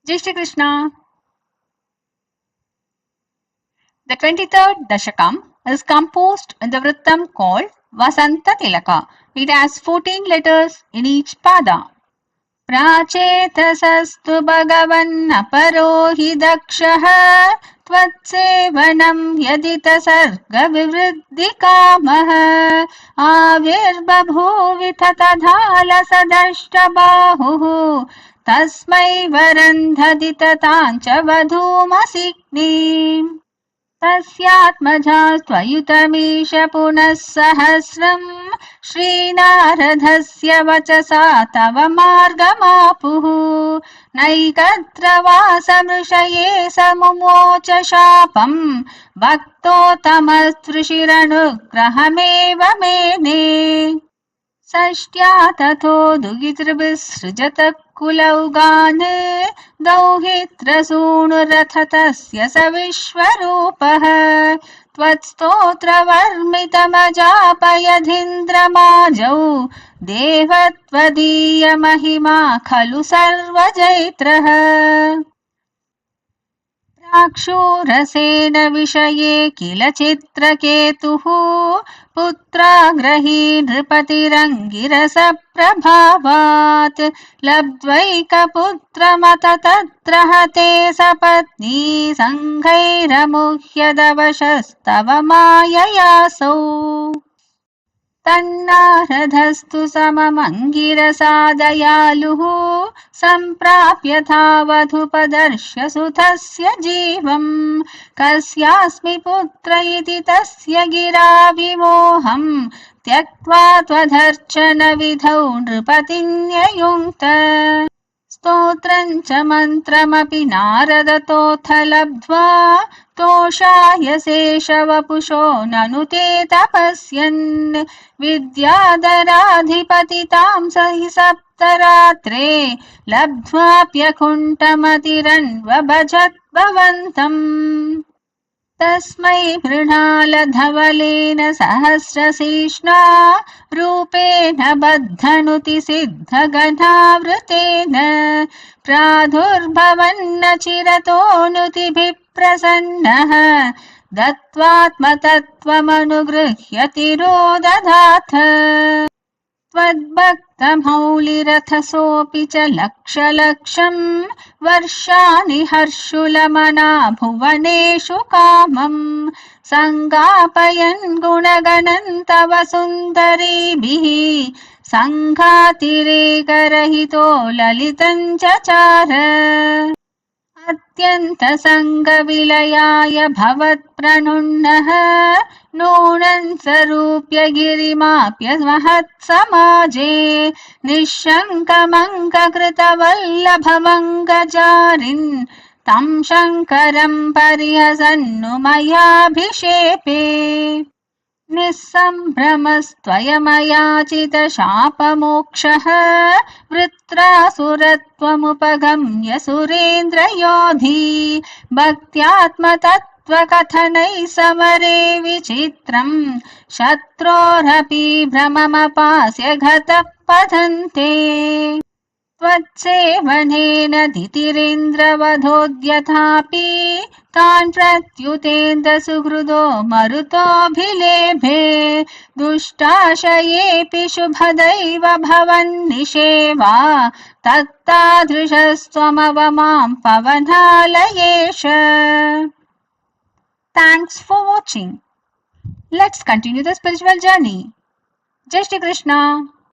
Jai Shri Krishna. The 23rd Dashakam is composed in the Vrittam called Vasanta Tilaka. It has 14 letters in each pada. प्राचेतसस्तु भगवन्नपरो हि दक्षः त्वत्सेवनं यदितसर्गविवृद्धिकामः आविर्बभूविथ तथालसदष्टबाहुः तस्मै वरन्धदि तताञ्च वधूमसिग्नीम् तस्यात्मजा त्वयुतमीश पुनः सहस्रम् श्रीनारदस्य वचसा तव मार्गमापुः नैकत्र वासमृषये समुमोच शापम् भक्तोत्तमस्तृषिरनुग्रहमेव मेने षष्ट्या ततो दुहितृभिसृजत कुलौगान् दौहित्रसूनुरथ तस्य स विश्वरूपः त्वत्स्तोत्रवर्मितमजापयधीन्द्रमाजौ देवत्वदीयमहिमा खलु सर्वजैत्रः प्राक्षूरसेन विषये किल चित्रकेतुः पुत्राग्रही नृपतिरङ्गिरसप्रभावात् लब्ध्वैकपुत्रमत तत्र हते सपत्नी सङ्घैरमुह्यदवशस्तव माययासौ तन्नारदस्तु सममङ्गिरसादयालुः सम्प्राप्य तावधुपदर्श्य सुतस्य जीवम् कस्यास्मि पुत्र इति तस्य गिरा विमोहम् त्यक्त्वा त्वदर्चन विधौ नृपतिन्ययुङ्क्त स्तोत्रं च मन्त्रमपि नारदतोऽथ लब्ध्वा तोषाय शेषवपुषो ननु ते तपस्यन् विद्याधराधिपतितां स हि सप्तरात्रे लब्ध्वाप्यकुण्ठमतिरन्वभजत् भवन्तम् तस्मै मृणालधवलेन सहस्रशीर्ष्णा रूपेण बद्धनुति सिद्धगणावृतेन प्रादुर्भवन्न चिरतोऽनुतिभिः प्रसन्नः दत्त्वात्मतत्त्वमनुगृह्य तिरोदधाथ त्वद्भक्तमौलिरथसोऽपि च लक्षलक्षम् वर्षाणि हर्षुलमना भुवनेषु कामम् सङ्गापयन् गुणगणन् तव सुन्दरीभिः सङ्घातिरेकरहितो ललितम् चचार अत्यन्तसङ्गविलयाय भवत्प्रणुन्नः नूनं स्वरूप्य गिरिमाप्य महत्समाजे निःशङ्कमङ्ककृतवल्लभमङ्गजारिन् तं शङ्करं परिहसन्नु मयाभिषेपे निःसम्भ्रमस्त्वयमयाचितशापमोक्षः वृत्रासुरत्वमुपगम्य सुरेन्द्रयोधी भक्त्यात्मतत्त्वकथनैः समरे विचित्रम् शत्रोरपि भ्रममपास्य गतः पतन्ते त्वत्सेवनेन दितिरेन्द्रवधोद्यथापि तान् प्रत्युतेन्द्रसुहृदो मरुतोऽभिलेभे दुष्टाशयेऽपि शुभदैव भवन्निषेवा तत्तादृशस्त्वमवमां पवनालयेश. Thanks for watching. Let's continue the spiritual journey. Jai Shri Krishna.